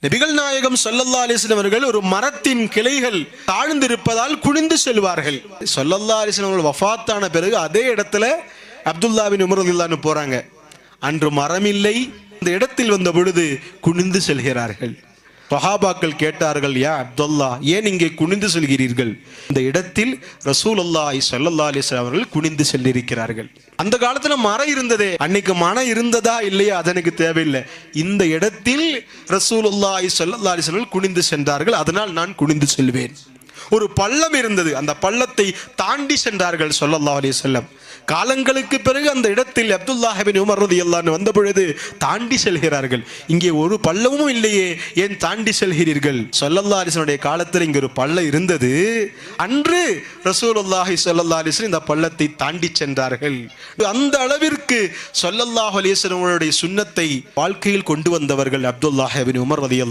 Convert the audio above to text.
நபிகள் நாயகம் ஸல்லல்லாஹு அலைஹி வஸல்லம் அவர்கள் ஒரு மரத்தின் கிளைகள் தாழ்ந்திருப்பதால் குனிந்து செல்வார்கள். ஸல்லல்லாஹு அலைஹி வஸல்லம் அவர்கள் வஃபாத்தான பிறகு அதே இடத்துல அப்துல்லா பின் உமர் ரலியல்லாஹு அன்ஹு போறாங்க. அன்று மரம் இல்லை, அந்த இடத்தில் வந்த பொழுது குனிந்து செல்கிறார்கள். சஹாபாக்கள் கேட்டார்கள், யா அப்துல்லா, ஏன் இங்கே குனிந்து செல்கிறீர்கள்? இந்த இடத்தில் ரசூலுல்லாஹி ஸல்லல்லாஹு அலைஹி வஸல்லம் அவர்கள் குனிந்து செல்லிருக்கிறார்கள். அந்த காலத்துல மரம் இருந்ததே, அன்னைக்கு மரம் இருந்ததா இல்லையா அது எனக்கு தேவையில்லை. இந்த இடத்தில் ரசூலுல்லாஹி ஸல்லல்லாஹு அலைஹி வஸல்லம் குனிந்து சென்றார்கள், அதனால் நான் குனிந்து செல்வேன். ஒரு பள்ளம் இருந்தது, அந்த பள்ளத்தை தாண்டி சென்றார்கள் ஸல்லல்லாஹு அலைஹி வஸல்லம். காலங்களுக்கு பிறகு அந்த இடத்தில் அப்துல்லாஹ் பின் உமர் ரலியல்லாஹு அன்ஹு வந்த பொழுது தாண்டி செல்கிறார்கள். இங்கே ஒரு பள்ளமும் இல்லையே, ஏன் தாண்டி செல்கிறீர்கள்? ஸல்லல்லாஹு அலைஹி வஸல்லம் காலத்தில் இங்கே ஒரு பள்ளம் இருந்தது, அன்று ரசூலுல்லாஹி ஸல்லல்லாஹு அலைஹி வஸல்லம் இந்த பள்ளத்தை தாண்டி சென்றார்கள். அந்த அளவிற்கு ஸல்லல்லாஹு அலைஹி வஸல்லம் சுன்னத்தை வாழ்க்கையில் கொண்டு வந்தவர்கள் அப்துல்லாஹ் பின் உமர் ரலியல்லாஹு